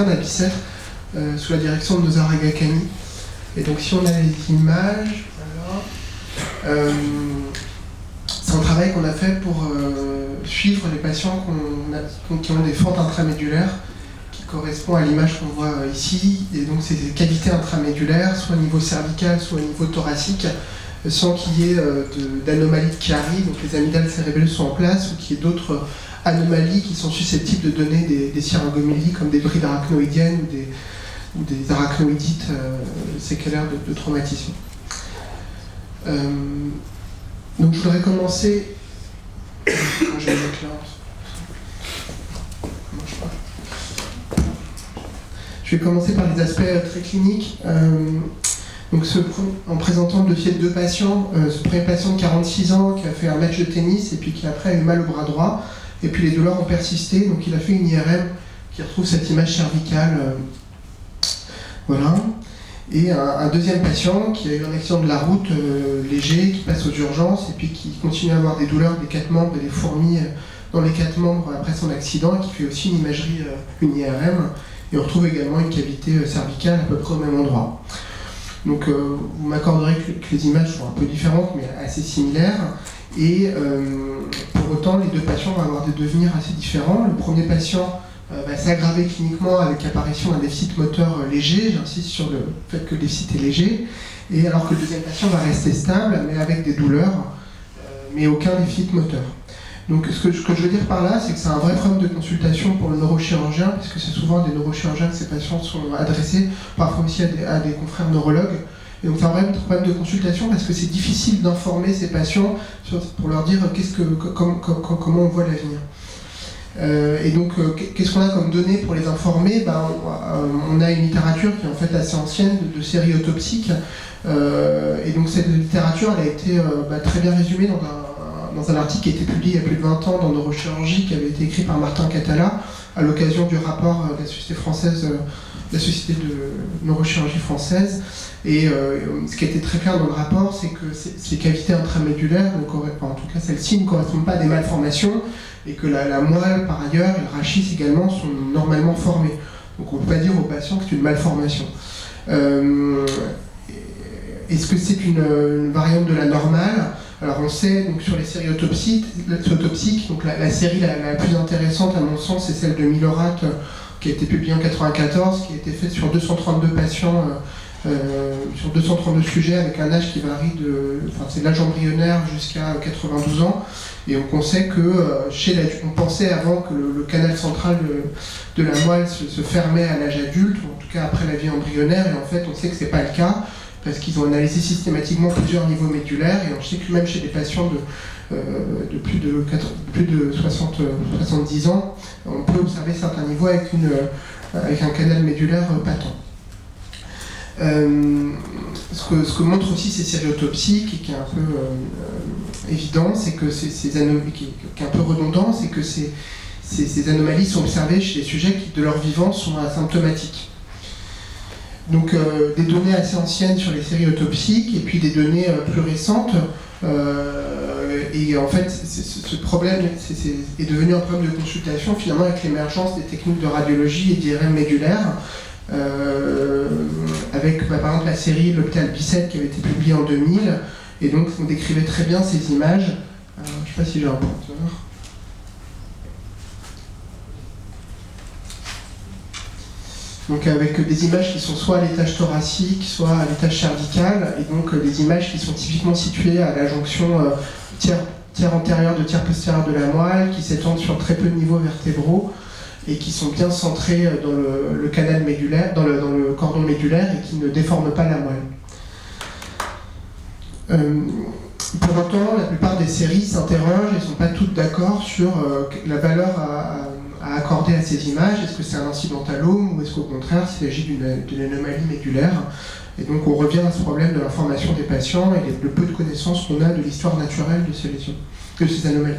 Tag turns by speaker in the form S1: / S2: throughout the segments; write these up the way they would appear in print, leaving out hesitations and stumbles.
S1: Martin Nabisset, sous la direction de Nozar Agakani. Et donc si on a les images, voilà. C'est un travail qu'on a fait pour suivre les patients qui ont des fentes intramédulaires, qui correspond à l'image qu'on voit ici. Et donc c'est des cavités intramédulaires, soit au niveau cervical, soit au niveau thoracique, sans qu'il y ait d'anomalies de Chiari, donc les amygdales cérébrales sont en place, ou qu'il y ait d'autres anomalies qui sont susceptibles de donner des syringomélies comme des brides arachnoïdiennes ou des arachnoïdites séquelaires de traumatisme. Donc je voudrais commencer. Je vais mettre là. Je vais commencer par les aspects très cliniques. Donc en présentant le dossier de deux patients, ce premier patient de 46 ans qui a fait un match de tennis et puis qui après a eu mal au bras droit, et puis les douleurs ont persisté, donc il a fait une IRM qui retrouve cette image cervicale. Voilà. Et un deuxième patient qui a eu un accident de la route léger, qui passe aux urgences et puis qui continue à avoir des douleurs des quatre membres et des fourmis dans les quatre membres après son accident, et qui fait aussi une imagerie, une IRM, et on retrouve également une cavité cervicale à peu près au même endroit. Donc vous m'accorderez que les images sont un peu différentes mais assez similaires, et pour autant les deux patients vont avoir des devenirs assez différents. Le premier patient va s'aggraver cliniquement avec l'apparition d'un déficit moteur léger, j'insiste sur le fait que le déficit est léger, et alors que le deuxième patient va rester stable mais avec des douleurs, mais aucun déficit moteur. Donc ce que je veux dire par là, c'est que c'est un vrai problème de consultation pour le neurochirurgien, puisque c'est souvent à des neurochirurgiens que ces patients sont adressés, parfois aussi à des confrères neurologues. Et donc c'est un vrai problème de consultation parce que c'est difficile d'informer ces patients pour leur dire comment on voit l'avenir. Et donc qu'est-ce qu'on a comme données pour les informer? On a une littérature qui est en fait assez ancienne de séries autopsiques, et donc cette littérature elle a été très bien résumée dans un article qui a été publié il y a plus de 20 ans dans Neurochirurgie, qui avait été écrit par Martin Catala à l'occasion du rapport de la Société française, la Société de Neurochirurgie française. Et ce qui a été très clair dans le rapport, c'est que ces cavités intramédulaires, en tout cas celles-ci, ne correspondent pas à des malformations, et que la moelle par ailleurs et le rachis également sont normalement formés. Donc on ne peut pas dire aux patients que c'est une malformation. Est-ce que c'est une variante de la normale? Alors on sait donc sur les séries autopsiques, donc la série la plus intéressante à mon sens, c'est celle de Milhorat qui a été publiée en 1994, qui a été faite sur 232 patients, sur 232 sujets avec un âge qui varie c'est de l'âge embryonnaire jusqu'à 92 ans. Et donc on sait que on pensait avant que le canal central de la moelle se fermait à l'âge adulte, ou en tout cas après la vie embryonnaire, et en fait on sait que ce n'est pas le cas, parce qu'ils ont analysé systématiquement plusieurs niveaux médulaires, et on sait que même chez des patients de plus de 70 ans, on peut observer certains niveaux avec un canal médulaire patent. Ce que montrent aussi ces séries autopsiques, et qui est un peu évident, c'est que qui est un peu redondant, c'est que ces anomalies sont observées chez les sujets qui, de leur vivant, sont asymptomatiques. Donc des données assez anciennes sur les séries autopsiques, et puis des données plus récentes. Et en fait, ce problème est devenu un problème de consultation finalement avec l'émergence des techniques de radiologie et d'IRM médulaire, avec par exemple la série L'Hôpital Bicêtre qui avait été publiée en 2000, et donc on décrivait très bien ces images. Je ne sais pas si j'ai un pointeur. Donc avec des images qui sont soit à l'étage thoracique, soit à l'étage cervical, et donc des images qui sont typiquement situées à la jonction tiers antérieur de tiers postérieur de la moelle, qui s'étendent sur très peu de niveaux vertébraux, et qui sont bien centrés dans le canal médulaire, dans le cordon médulaire, et qui ne déforment pas la moelle. Pour autant, la plupart des séries s'interrogent et ne sont pas toutes d'accord sur la valeur à accorder à ces images. Est-ce que c'est un incidentalome, ou est-ce qu'au contraire il s'agit d'une anomalie médulaire? Et donc on revient à ce problème de l'information des patients et le peu de connaissances qu'on a de l'histoire naturelle de ces lésions, de ces anomalies.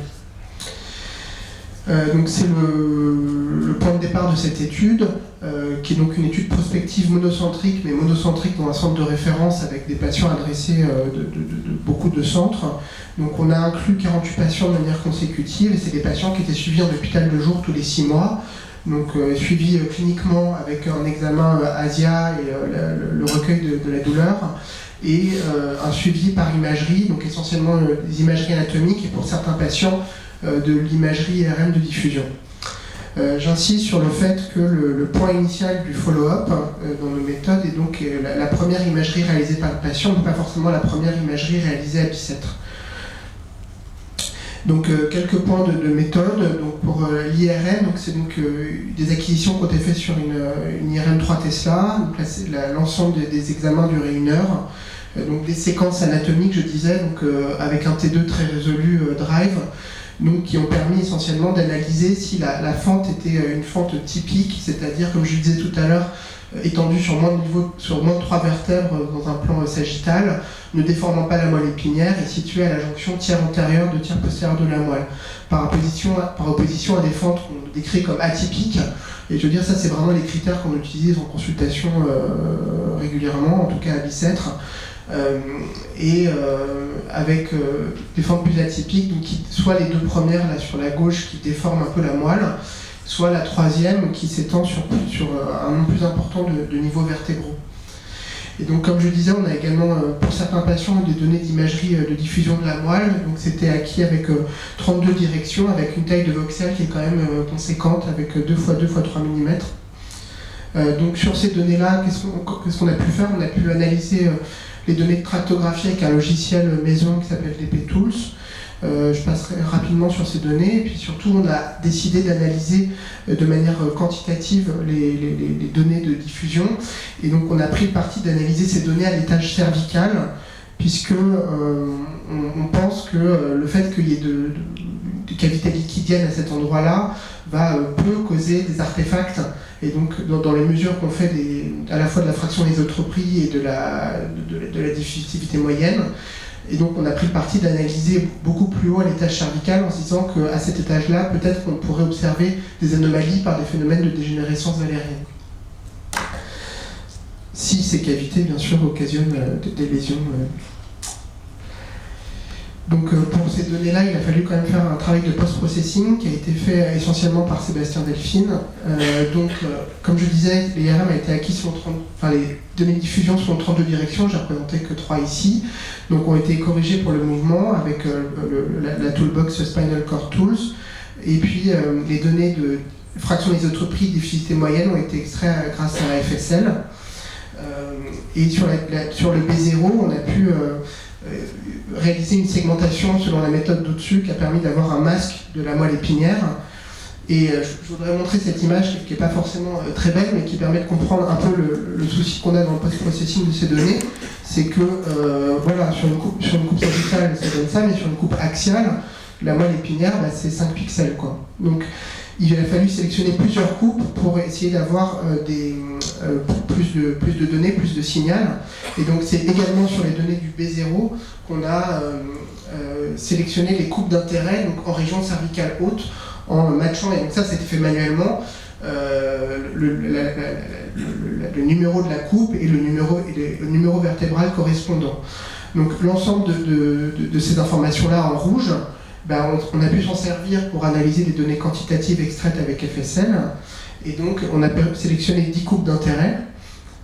S1: Donc c'est le point de départ de cette étude, qui est donc une étude prospective monocentrique, mais monocentrique dans un centre de référence avec des patients adressés de beaucoup de centres. Donc on a inclus 48 patients de manière consécutive, et c'est des patients qui étaient suivis en hôpital de jour tous les 6 mois. donc suivi cliniquement avec un examen ASIA et le recueil de la douleur, et un suivi par imagerie, donc essentiellement des imageries anatomiques et pour certains patients de l'imagerie IRM de diffusion. J'insiste sur le fait que le point initial du follow-up dans nos méthodes est donc la première imagerie réalisée par le patient, mais pas forcément la première imagerie réalisée à Bicêtre. Donc quelques points de méthode. Donc pour l'IRM, c'est donc des acquisitions qui ont été faites sur une IRM 3 Tesla. L'ensemble des examens durait 1 heure. Donc des séquences anatomiques, je disais, donc avec un T2 très résolu drive, donc qui ont permis essentiellement d'analyser si la fente était une fente typique, c'est-à-dire, comme je le disais tout à l'heure, étendue sur moins de 3 vertèbres dans un plan sagittal, ne déformant pas la moelle épinière et située à la jonction tiers antérieur de tiers postérieur de la moelle, par opposition à des fentes qu'on décrit comme atypiques. Et je veux dire, ça c'est vraiment les critères qu'on utilise en consultation régulièrement, en tout cas à Bicêtre. Avec des formes plus atypiques, donc soit les 2 premières là sur la gauche qui déforment un peu la moelle, soit la 3e qui s'étend sur un nombre plus important de niveaux vertébraux. Et donc comme je disais, on a également pour certains patients des données d'imagerie de diffusion de la moelle, donc c'était acquis avec 32 directions, avec une taille de voxel qui est quand même conséquente, avec 2 x 2 x 3 mm. Donc sur ces données-là, qu'est-ce qu'on a pu faire? On a pu analyser les données de tractographie avec un logiciel maison qui s'appelle DP Tools. Je passerai rapidement sur ces données, et puis surtout on a décidé d'analyser de manière quantitative les données de diffusion, et donc on a pris le parti d'analyser ces données à l'étage cervical, puisque on pense que le fait qu'il y ait de cavités liquidiennes à cet endroit-là peut causer des artefacts. Et donc, dans les mesures qu'on fait à la fois de la fraction d'isotropie et de la diffusivité moyenne, et donc on a pris le parti d'analyser beaucoup plus haut à l'étage cervical en se disant qu'à cet étage-là, peut-être qu'on pourrait observer des anomalies par des phénomènes de dégénérescence valérienne. Si ces cavités, bien sûr, occasionnent des lésions. Donc pour ces données-là, il a fallu quand même faire un travail de post-processing qui a été fait essentiellement par Sébastien Delphine. Comme je disais, les IRM a été acquis les données de diffusion sont 32 directions, j'ai représenté que 3 ici, donc ont été corrigées pour le mouvement avec la toolbox Spinal Cord Tools, et puis les données de fraction d'isotropie, diffusivité moyenne ont été extraites grâce à FSL. Et sur le B0, on a pu réaliser une segmentation selon la méthode d'au-dessus qui a permis d'avoir un masque de la moelle épinière. Et je voudrais montrer cette image qui n'est pas forcément très belle, mais qui permet de comprendre un peu le souci qu'on a dans le post-processing de ces données. C'est que, voilà, sur une coupe sagittale, ça donne ça, mais sur une coupe axiale, la moelle épinière, c'est 5 pixels, quoi. Donc, il a fallu sélectionner plusieurs coupes pour essayer d'avoir plus de données, plus de signal. Et donc c'est également sur les données du B0 qu'on a sélectionné les coupes d'intérêt, donc en région cervicale haute, en matchant, et donc ça c'était fait manuellement, le numéro de la coupe et le numéro vertébral correspondant. Donc l'ensemble de ces informations-là en rouge, on a pu s'en servir pour analyser des données quantitatives extraites avec FSL, et donc on a sélectionné 10 coupes d'intérêt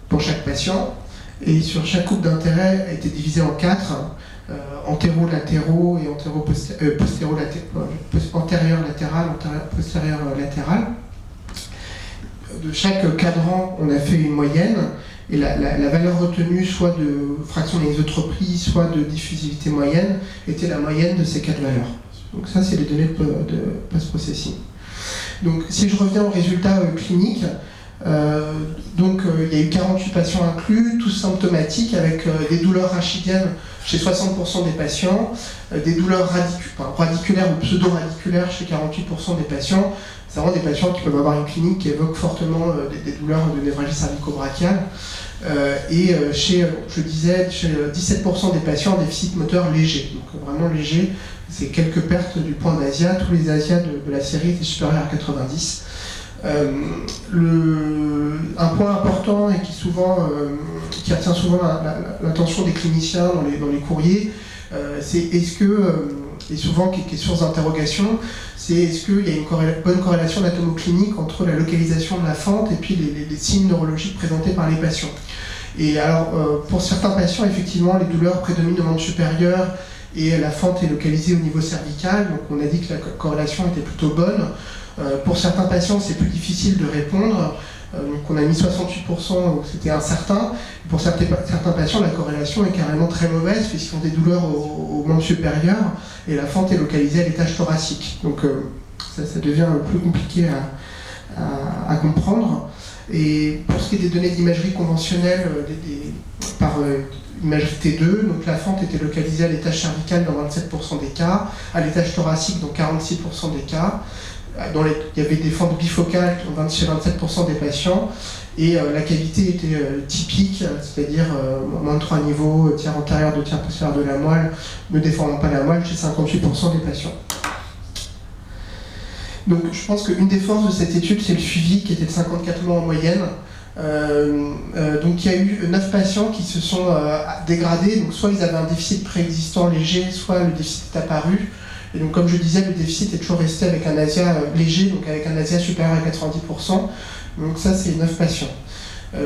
S1: pour chaque patient, et sur chaque coupe d'intérêt a été divisée en 4, antéro-latéraux et antérieur-latéral, antérieur-postérieur-latéral. De chaque cadran, on a fait une moyenne, et la valeur retenue, soit de fraction d'anisotropie, soit de diffusivité moyenne, était la moyenne de ces 4 valeurs. Donc ça, c'est les données de post-processing. Donc si je reviens aux résultats cliniques, il y a eu 48 patients inclus, tous symptomatiques, avec des douleurs rachidiennes chez 60% des patients, des douleurs radiculaires ou pseudo-radiculaires chez 48% des patients. C'est vraiment des patients qui peuvent avoir une clinique qui évoque fortement des douleurs de névralgie cervico-brachiale. Chez 17% des patients, un déficit moteur léger, donc vraiment léger, c'est quelques pertes du point d'Asia, tous les Asias de la série étaient supérieurs à 90. Un point important et qui retient souvent l'attention des cliniciens dans les courriers, c'est est-ce que et souvent qui est source d'interrogation, c'est est-ce qu'il y a une bonne corrélation anatomoclinique entre la localisation de la fente et puis les signes neurologiques présentés par les patients. Et alors, pour certains patients, effectivement, les douleurs prédominent au membre supérieur et la fente est localisée au niveau cervical, donc on a dit que la corrélation était plutôt bonne. Pour certains patients, c'est plus difficile de répondre, donc on a mis 68%, donc c'était incertain. Pour certains patients, la corrélation est carrément très mauvaise, puisqu'ils ont des douleurs au membre supérieur, et la fente est localisée à l'étage thoracique. Donc ça devient plus compliqué à comprendre. Et pour ce qui est des données d'imagerie conventionnelle par imagerie T2, donc la fente était localisée à l'étage cervical dans 27% des cas, à l'étage thoracique dans 46% des cas. Il y avait des fentes bifocales chez 27% des patients, et la cavité était typique, c'est-à-dire moins de 3 niveaux, tiers antérieur, 2 tiers postérieur de la moelle, ne déformant pas la moelle chez 58% des patients. Donc je pense qu'une des forces de cette étude, c'est le suivi qui était de 54 mois en moyenne. Donc il y a eu 9 patients qui se sont dégradés, donc soit ils avaient un déficit préexistant léger, soit le déficit est apparu. Et donc comme je disais, le déficit est toujours resté avec un ASIA léger, donc avec un ASIA supérieur à 90%. Donc ça, c'est 9 patients.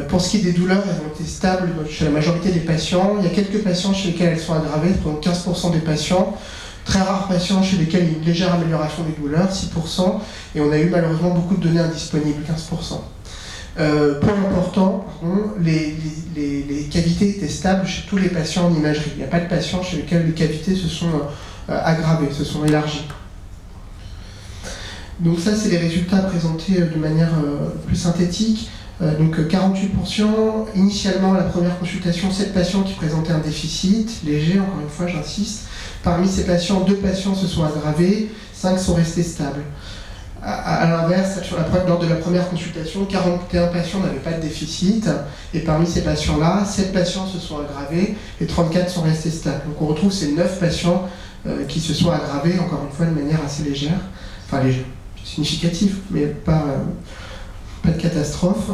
S1: Pour ce qui est des douleurs, elles ont été stables chez la majorité des patients. Il y a quelques patients chez lesquels elles sont aggravées, donc 15% des patients. Très rares patients chez lesquels il y a une légère amélioration des douleurs, 6%, et on a eu malheureusement beaucoup de données indisponibles, 15%. Point important, les cavités étaient stables chez tous les patients en imagerie. Il n'y a pas de patients chez lesquels les cavités se sont aggravées, se sont élargies. Donc ça, c'est les résultats présentés de manière plus synthétique. Donc 48%, initialement, à la première consultation, 7 patients qui présentaient un déficit, léger, encore une fois, j'insiste. Parmi ces patients, 2 patients se sont aggravés, 5 sont restés stables. À l'inverse, lors de la première consultation, 41 patients n'avaient pas de déficit, et parmi ces patients-là, 7 patients se sont aggravés et 34 sont restés stables. Donc on retrouve ces 9 patients qui se sont aggravés, encore une fois, de manière assez légère, enfin légère, significative, mais pas de catastrophe.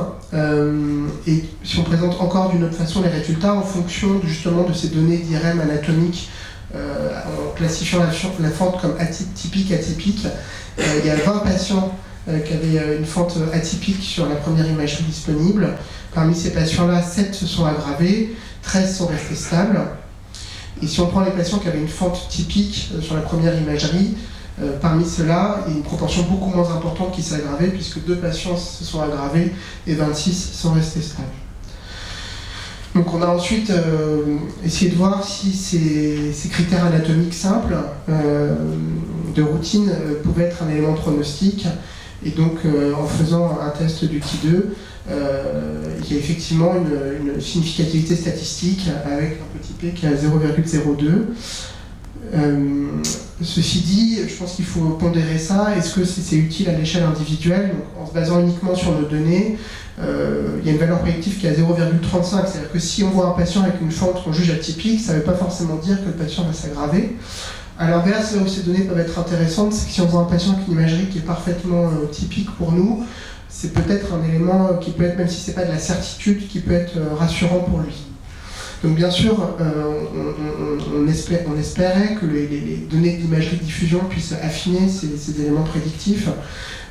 S1: Et si on présente encore d'une autre façon les résultats, en fonction justement de ces données d'IRM anatomique, en classifiant la fente comme typique, atypique, il y a 20 patients qui avaient une fente atypique sur la première imagerie disponible. Parmi ces patients-là, 7 se sont aggravés, 13 sont restés stables. Et si on prend les patients qui avaient une fente typique sur la première imagerie, parmi ceux-là, il y a une proportion beaucoup moins importante qui s'est aggravée, puisque 2 patients se sont aggravés et 26 sont restés stables. Donc on a ensuite essayé de voir si ces critères anatomiques simples de routine pouvaient être un élément pronostic. Et donc en faisant un test du T2, il y a effectivement une significativité statistique avec un petit p qui est à 0,02. Ceci dit, je pense qu'il faut pondérer ça. Est-ce que c'est utile à l'échelle individuelle? Donc, en se basant uniquement sur nos données, il y a une valeur prédictive qui est à 0,35. C'est-à-dire que si on voit un patient avec une fente qu'on juge atypique, ça ne veut pas forcément dire que le patient va s'aggraver. À l'inverse, là où ces données peuvent être intéressantes, c'est que si on voit un patient avec une imagerie qui est parfaitement typique pour nous, c'est peut-être un élément qui peut être, même si ce n'est pas de la certitude, qui peut être rassurant pour lui. Donc bien sûr, on espérait que les données d'imagerie de diffusion puissent affiner ces éléments prédictifs.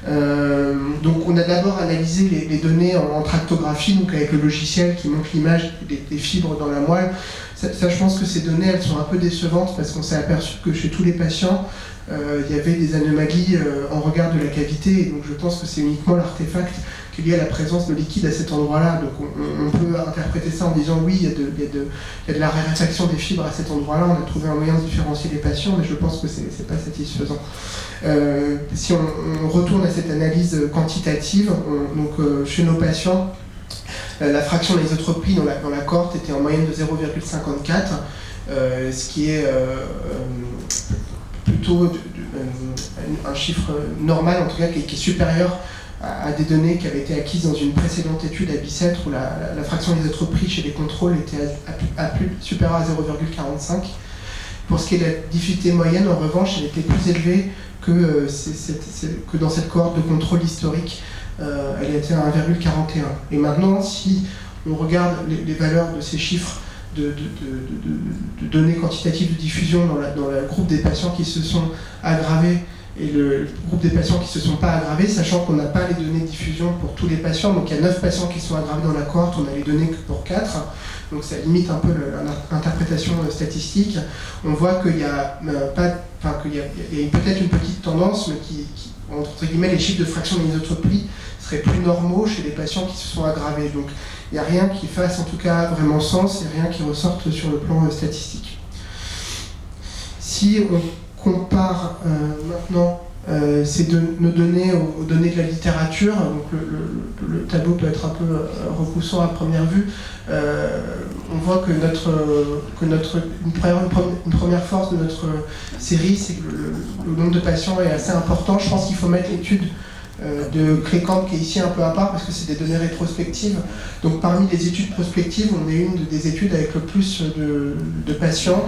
S1: Donc on a d'abord analysé les données en tractographie, donc avec le logiciel qui montre l'image des fibres dans la moelle. Ça, je pense que ces données, elles sont un peu décevantes parce qu'on s'est aperçu que chez tous les patients, il y avait des anomalies en regard de la cavité. Et donc je pense que c'est uniquement l'artefact qui est lié à la présence de liquide à cet endroit-là. Donc on peut interpréter ça en disant oui, il y a de la raréfaction des fibres à cet endroit-là, on a trouvé un moyen de différencier les patients, mais je pense que c'est pas satisfaisant. Si on retourne à cette analyse quantitative, chez nos patients, la fraction d'isotropie dans la cohorte était en moyenne de 0,54, ce qui est plutôt un chiffre normal, en tout cas qui est supérieur à des données qui avaient été acquises dans une précédente étude à Bicêtre où la fraction d'isotropie chez les contrôles était supérieure à 0,45. Pour ce qui est de la difficulté moyenne, en revanche, elle était plus élevée que dans cette cohorte de contrôle historique. Elle était à 1,41. Et maintenant, si on regarde les valeurs de ces chiffres de données quantitatives de diffusion dans le groupe des patients qui se sont aggravés et le groupe des patients qui ne se sont pas aggravés, sachant qu'on n'a pas les données de diffusion pour tous les patients. Donc il y a 9 patients qui sont aggravés dans la cohorte, on a les données que pour 4. Donc ça limite un peu l'interprétation statistique. On voit qu'il y a peut-être une petite tendance, mais qui, entre guillemets, les chiffres de fraction d'anisotropie seraient plus normaux chez les patients qui se sont aggravés. Donc il n'y a rien qui fasse en tout cas vraiment sens, il n'y a rien qui ressorte sur le plan statistique. Si on compare maintenant nos données aux données de la littérature, donc le tableau peut être un peu repoussant à première vue, on voit que une première force de notre série, c'est que le nombre de patients est assez important. Je pense qu'il faut mettre l'étude de Clécamp qui est ici un peu à part parce que c'est des données rétrospectives. Donc parmi les études prospectives, on est une des études avec le plus de patients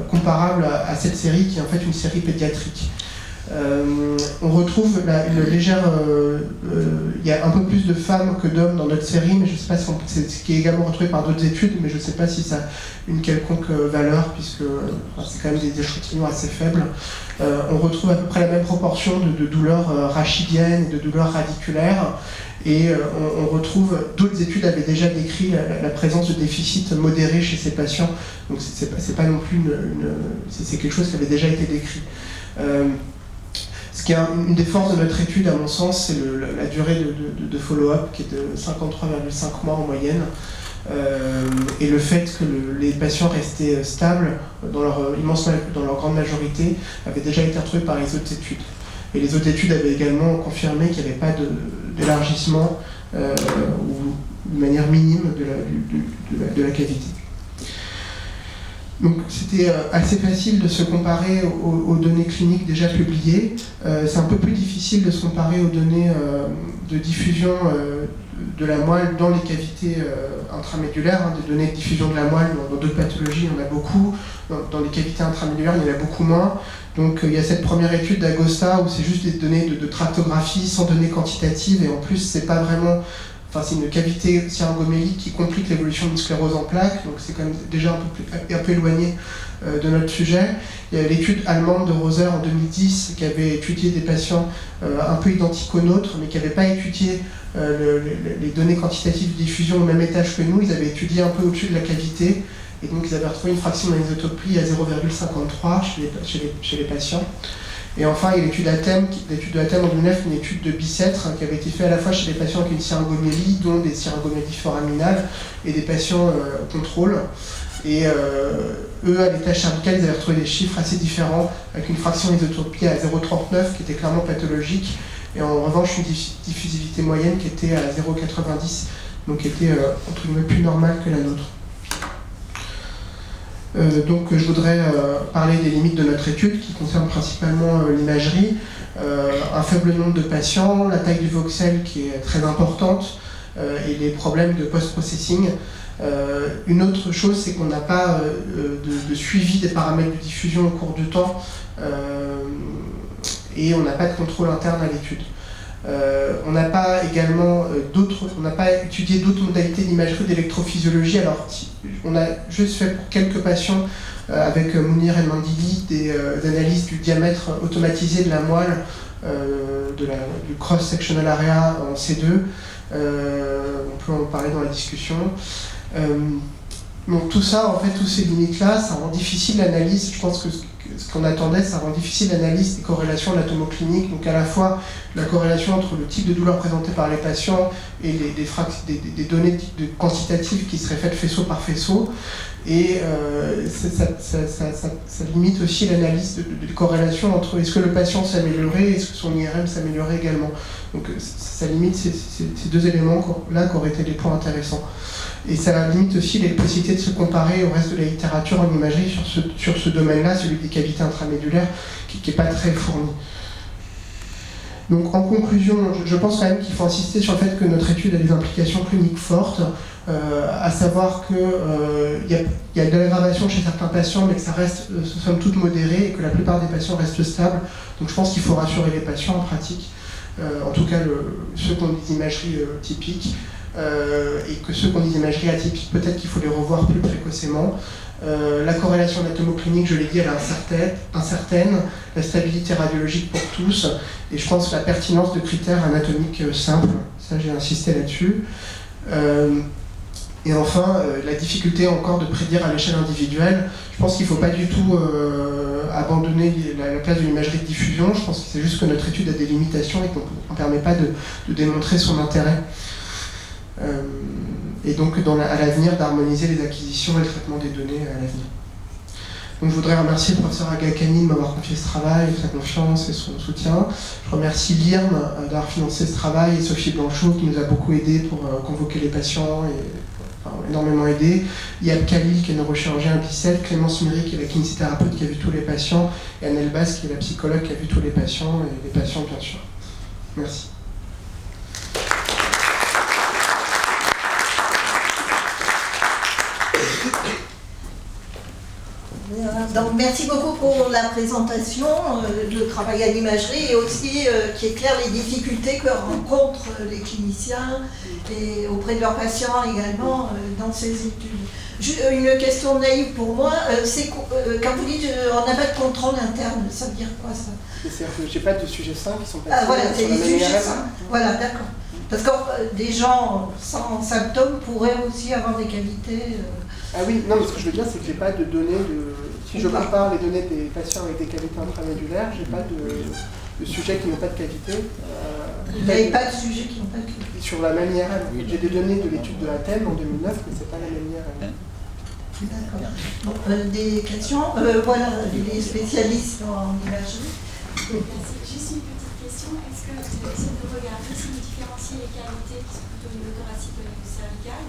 S1: comparable à cette série qui est en fait une série pédiatrique. On retrouve une légère... il y a un peu plus de femmes que d'hommes dans notre série, mais je ne sais pas si c'est ce qui est également retrouvé par d'autres études, mais je ne sais pas si ça a une quelconque valeur, puisque c'est quand même des échantillons assez faibles. On retrouve à peu près la même proportion de douleurs rachidiennes et de douleurs radiculaires, et on retrouve... D'autres études avaient déjà décrit la présence de déficits modérés chez ces patients, donc c'est pas non plus c'est quelque chose qui avait déjà été décrit. Ce qui est une des forces de notre étude, à mon sens, c'est la durée de follow-up, qui est de 53,5 mois en moyenne, et le fait que les patients restés stables, dans leur grande majorité, avaient déjà été retrouvés par les autres études. Et les autres études avaient également confirmé qu'il n'y avait pas d'élargissement ou de manière minime de la cavité. Donc c'était assez facile de se comparer aux données cliniques déjà publiées. C'est un peu plus difficile de se comparer aux données de diffusion de la moelle dans les cavités intramédulaires. Des données de diffusion de la moelle dans d'autres pathologies, il y en a beaucoup. Dans les cavités intramédulaires, il y en a beaucoup moins. Donc il y a cette première étude d'Agosta où c'est juste des données de tractographie sans données quantitatives, et en plus c'est pas vraiment... Enfin, c'est une cavité syringomélique qui complique l'évolution d'une sclérose en plaques, donc c'est quand même déjà un peu éloigné de notre sujet. Il y a l'étude allemande de Roser en 2010 qui avait étudié des patients un peu identiques aux nôtres, mais qui n'avaient pas étudié les données quantitatives de diffusion au même étage que nous. Ils avaient étudié un peu au-dessus de la cavité, et donc ils avaient retrouvé une fraction d'anisotropie à 0,53 chez les patients. Et enfin, il y a l'étude de Athènes en 2009, une étude de Bicêtre qui avait été faite à la fois chez des patients avec une syringomélie, dont des syringomélies foraminales, et des patients au contrôle. Et eux, à l'étage cervical, ils avaient retrouvé des chiffres assez différents, avec une fraction d'anisotropie à 0,39 qui était clairement pathologique, et en revanche une diffusivité moyenne qui était à 0,90, donc qui était entre guillemets plus normale que la nôtre. Donc je voudrais parler des limites de notre étude qui concernent principalement l'imagerie, un faible nombre de patients, la taille du voxel qui est très importante et les problèmes de post-processing. Une autre chose, c'est qu'on n'a pas de suivi des paramètres de diffusion au cours du temps et on n'a pas de contrôle interne à l'étude. On n'a pas également on n'a pas étudié d'autres modalités d'imagerie d'électrophysiologie. Alors, on a juste fait pour quelques patients avec Mounir El Mandili des analyses du diamètre automatisé de la moelle, du cross-sectional area en C2. On peut en parler dans la discussion. Donc tout ça, en fait, toutes ces limites-là, ça rend difficile l'analyse. Je pense que ce qu'on attendait, ça rend difficile l'analyse des corrélations anatomocliniques, donc à la fois la corrélation entre le type de douleur présenté par les patients et des données quantitatives qui seraient faites faisceau par faisceau, et ça limite aussi l'analyse de corrélation entre est-ce que le patient s'est amélioré et est-ce que son IRM s'est amélioré également. Donc ça limite ces deux éléments-là qui auraient été des points intéressants. Et ça limite aussi les possibilités de se comparer au reste de la littérature en imagerie sur ce domaine-là, celui des cavités intramédulaires, qui n'est pas très fourni. Donc en conclusion, je pense quand même qu'il faut insister sur le fait que notre étude a des implications cliniques fortes, à savoir qu'il y a de l'aggravation chez certains patients, mais que ça reste somme toute modéré et que la plupart des patients restent stables. Donc je pense qu'il faut rassurer les patients en pratique. en tout cas ceux qui ont des imageries typiques, et que ceux qui ont des imageries atypiques, peut-être qu'il faut les revoir plus précocement. La corrélation anatomoclinique, je l'ai dit, elle est incertaine, la stabilité radiologique pour tous, et je pense la pertinence de critères anatomiques simples, ça j'ai insisté là-dessus. Et enfin, la difficulté encore de prédire à l'échelle individuelle. Je pense qu'il ne faut pas du tout abandonner la place de l'imagerie de diffusion. Je pense que c'est juste que notre étude a des limitations et qu'on ne permet pas de démontrer son intérêt. Et donc à l'avenir d'harmoniser les acquisitions et le traitement des données à l'avenir. Donc je voudrais remercier le professeur Agha-Kani de m'avoir confié ce travail, sa confiance et son soutien. Je remercie l'IRM d'avoir financé ce travail et Sophie Blanchot qui nous a beaucoup aidé pour convoquer les patients et énormément aidé. Yab Khalil qui est neurochirurgien à Bicêtre, Clémence Miri qui est la kinésithérapeute qui a vu tous les patients et Annelle Basse qui est la psychologue qui a vu tous les patients et les patients bien sûr. Merci.
S2: Donc merci beaucoup pour la présentation, le travail à l'imagerie et aussi qui éclaire les difficultés que rencontrent les cliniciens et auprès de leurs patients également dans ces études. Une question naïve pour moi, c'est quand vous dites on n'a pas de contrôle interne, ça veut dire quoi ça?
S1: C'est-à-dire que je n'ai pas de sujets sains qui sont passés
S2: voilà, c'est
S1: sur
S2: les
S1: la
S2: sujets
S1: IRM.
S2: sains. Voilà, d'accord. Parce que des gens sans symptômes pourraient aussi avoir des qualités.
S1: Ah oui, non, mais ce que je veux dire, c'est que j'ai pas de données de. Si je compare les données des patients avec des cavités intramédulaires, j'ai pas de sujets qui n'ont pas de cavité.
S2: Vous n'avez pas de sujets qui n'ont pas de cavité.
S1: Sur la même IRM. J'ai des données de l'étude de Athènes en 2009, mais c'est pas la même IRM.
S2: D'accord. Bon, des questions voilà, les spécialistes en imagerie.
S3: Juste une petite question. Est-ce que vous essayez de regarder si vous différenciez les cavités qui sont plutôt au niveau thoracique ou au niveau cervical?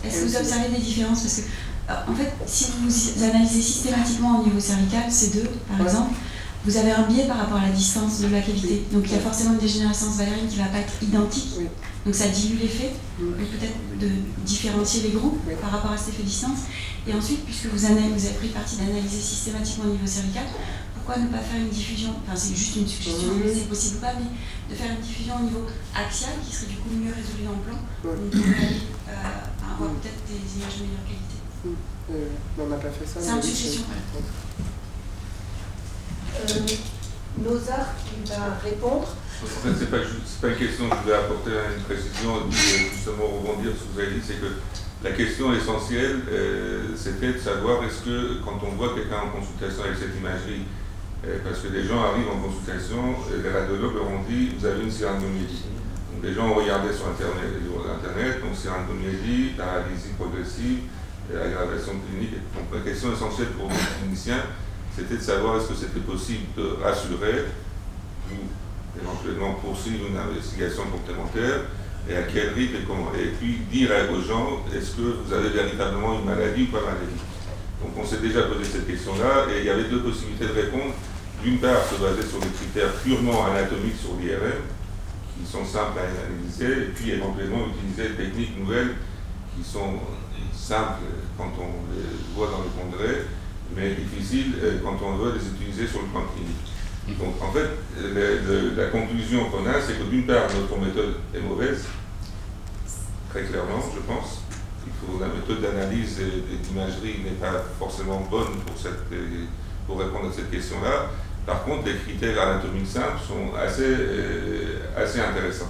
S4: Est-ce que vous observez des différences? Parce que, en fait, si vous analysez systématiquement au niveau cervical, C2 par exemple, vous avez un biais par rapport à la distance de la cavité. Donc il y a forcément une dégénérescence valérienne qui ne va pas être identique. Donc ça dilue l'effet. Donc peut-être de différencier les groupes par rapport à cet effet distance. Et ensuite, puisque vous avez pris parti d'analyser systématiquement au niveau cervical, pourquoi ne pas faire une diffusion, enfin c'est juste une suggestion, c'est possible ou pas, mais de faire une diffusion au niveau axial qui serait du coup mieux résolu dans le plan, donc on pourrait aller avoir peut-être des images de meilleure qualité.
S1: On n'a pas fait ça.
S4: C'est une suggestion.
S2: Nozar qui va répondre.
S5: En fait, c'est pas une question, je voulais apporter une précision, justement rebondir sur ce que vous avez dit, c'est que la question essentielle, c'était de savoir est-ce que quand on voit quelqu'un en consultation avec cette imagerie, parce que des gens arrivent en consultation, les radiologues leur ont dit vous avez une syringomyélie. Donc les gens ont regardé sur Internet, donc syringomyélie, paralysie progressive, aggravation clinique. Donc la question essentielle pour les cliniciens, c'était de savoir est-ce que c'était possible de rassurer ou éventuellement poursuivre une investigation complémentaire et à quel rythme et comment. Et puis dire aux gens est-ce que vous avez véritablement une maladie ou pas maladie. Donc on s'est déjà posé cette question-là et il y avait deux possibilités de répondre. D'une part, se baser sur des critères purement anatomiques sur l'IRM, qui sont simples à analyser, et puis éventuellement utiliser des techniques nouvelles qui sont simples quand on les voit dans les congrès, mais difficiles quand on veut les utiliser sur le plan clinique. Donc en fait, la conclusion qu'on a, c'est que d'une part, notre méthode est mauvaise, très clairement, je pense. La méthode d'analyse et d'imagerie n'est pas forcément bonne pour répondre à cette question-là. Par contre, les critères anatomiques simples sont assez intéressants,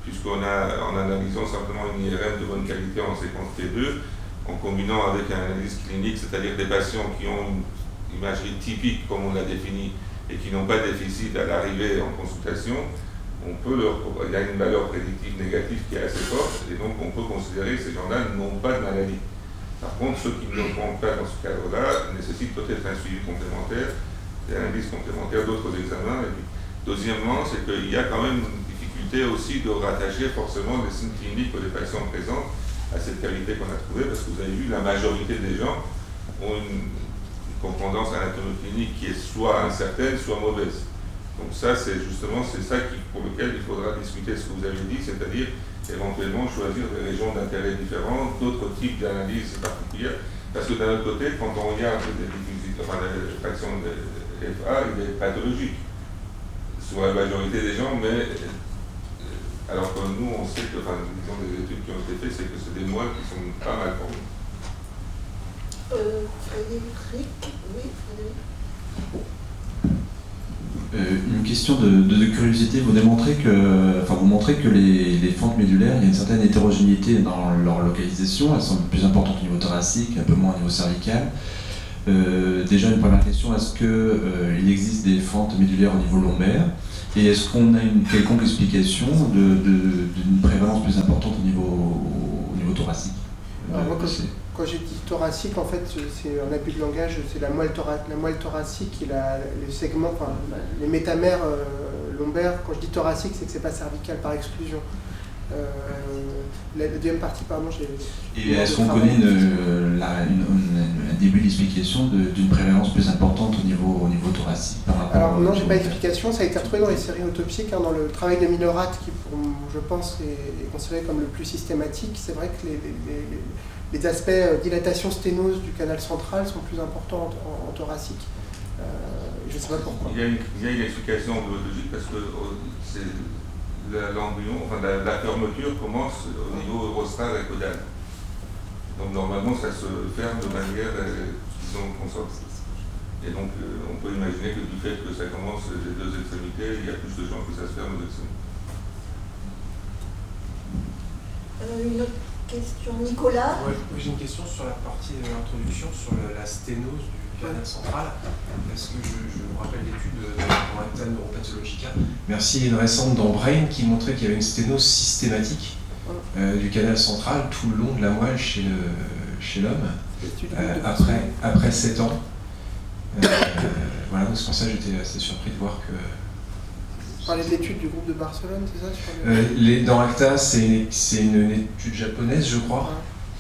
S5: puisqu'on a, en analysant simplement une IRM de bonne qualité en séquence T2, en combinant avec une analyse clinique, c'est-à-dire des patients qui ont une imagerie typique, comme on l'a défini, et qui n'ont pas de déficit à l'arrivée en consultation, il y a une valeur prédictive négative qui est assez forte, et donc on peut considérer que ces gens-là n'ont pas de maladie. Par contre, ceux qui ne le font pas dans ce cadre-là nécessitent peut-être un suivi complémentaire, des analyses complémentaires, d'autres examens. Et puis, deuxièmement, c'est qu'il y a quand même une difficulté aussi de rattacher forcément les signes cliniques que les patients présentent à cette qualité qu'on a trouvée, parce que vous avez vu, la majorité des gens ont une correspondance anatomo-clinique qui est soit incertaine, soit mauvaise. Donc ça, c'est justement ça pour lequel il faudra discuter ce que vous avez dit, c'est-à-dire éventuellement choisir des régions d'intérêt différentes, d'autres types d'analyses particulières, parce que d'un autre côté, quand on regarde la fraction de FA, il est pathologique. sur la majorité des gens, mais alors que nous, on sait que, enfin, disons, des études qui ont été faites, c'est que c'est des moines qui sont pas mal formés.
S2: Frédéric, oui, Frédéric.
S6: Une question de curiosité, vous montrez que les fentes médulaires, il y a une certaine hétérogénéité dans leur localisation, elles sont plus importantes au niveau thoracique, un peu moins au niveau cervical. Déjà une première question, est-ce qu'il existe des fentes médulaires au niveau lombaire? Et est-ce qu'on a une quelconque explication d'une prévalence plus importante au niveau thoracique?
S1: Alors moi, quand j'ai dit thoracique, en fait, c'est un abus de langage, c'est la moelle thoracique et les segments, enfin, les métamères lombaires. Quand je dis thoracique, c'est que c'est pas cervical par exclusion. La deuxième partie, pardon, j'ai...
S6: Et est-ce qu'on connaît un début d'explication d'une prévalence plus importante au niveau thoracique par rapport?
S1: Alors non, j'ai pas d'explication, ça a été retrouvé dans les séries autopsiques, dans le travail de Minorat, qui je pense est considéré comme le plus systématique. C'est vrai que les aspects dilatation sténose du canal central sont plus importants en thoracique. Je ne sais pas pourquoi.
S5: Il y a une explication biologique parce que l'embryon, enfin la fermeture commence au niveau rostral et caudal. Donc normalement ça se ferme de manière, disons, constante. Et donc on peut imaginer que du fait que ça commence des deux extrémités, il y a plus de chances que ça se ferme aux extrémités.
S2: Une autre question, Nicolas.
S7: Ouais, j'ai une question sur la partie introduction sur la sténose du canal central. Parce que je me rappelle l'étude dans Acta Neuropathologica. Merci, il y a une récente dans Brain qui montrait qu'il y avait une sténose systématique du canal central tout le long de la moelle chez l'homme après 7 ans. Voilà, donc c'est pour ça que j'étais assez surpris de voir que...
S1: Vous parlez de l'étude du groupe de Barcelone, c'est ça
S7: dans Acta, c'est une étude japonaise, je crois.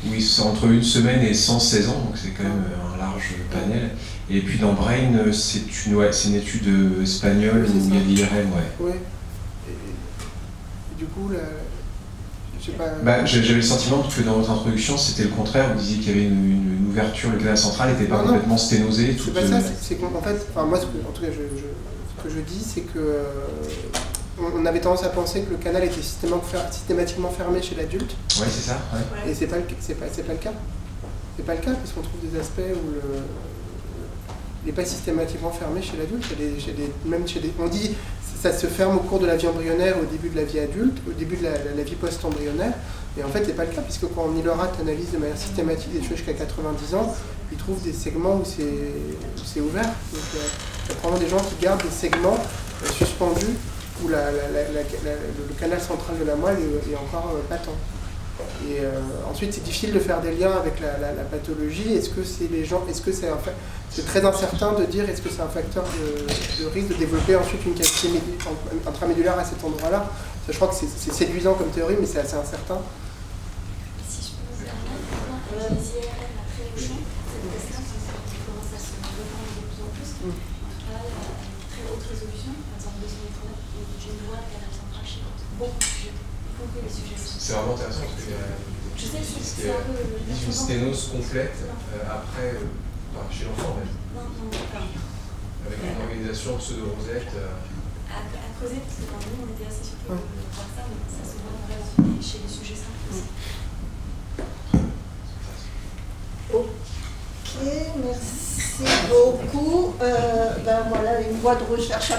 S7: Oui, c'est entre une semaine et 116 ans, donc c'est quand même un large panel. Et puis dans Brain, c'est une étude espagnole où il y a l'IRM,
S1: Oui. Et du coup, je sais pas...
S7: J'avais le sentiment que dans votre introduction, c'était le contraire. Vous disiez qu'il y avait une ouverture, le canal central n'était pas complètement sténosé.
S1: C'est pas ça, c'est qu'en fait, moi, en tout cas, ce que je dis, c'est que on avait tendance à penser que le canal était systématiquement fermé chez l'adulte.
S7: Oui, c'est ça. Ouais.
S1: Et c'est pas le cas. C'est pas le cas, puisqu'on trouve des aspects où il n'est pas systématiquement fermé chez l'adulte. On dit ça se ferme au cours de la vie embryonnaire, au début de la vie adulte, au début de la vie post-embryonnaire. Et en fait, c'est pas le cas, puisque quand Minorat analyse de manière systématique des choses jusqu'à 90 ans, il trouve des segments où c'est ouvert. Donc, il y a probablement des gens qui gardent des segments suspendus où le canal central de la moelle est encore patent. Et ensuite, c'est difficile de faire des liens avec la pathologie. Est-ce que c'est très incertain de dire est-ce que c'est un facteur de risque de développer ensuite une cavité intramédulaire à cet endroit-là. Ça, je crois que c'est séduisant comme théorie, mais c'est assez incertain.
S3: Si je peux vous permettre, les IRM après au champ, cette question commence à se répandre de plus en plus. On travaille à très haute résolution, par exemple 2 mètres, et je vois le canal central chez beaucoup de sujets, y compris les sujets.
S7: C'est vraiment intéressant parce que
S3: je sais que c'est un peu
S7: une sténose complète après, chez l'enfant même.
S3: Non,
S7: avec une organisation pseudo-rosette.
S3: À creuser, parce que nous on était assez surpris de voir ça, mais ça se voit chez les sujets simples aussi.
S2: Ok, merci beaucoup. Voilà une voie de recherche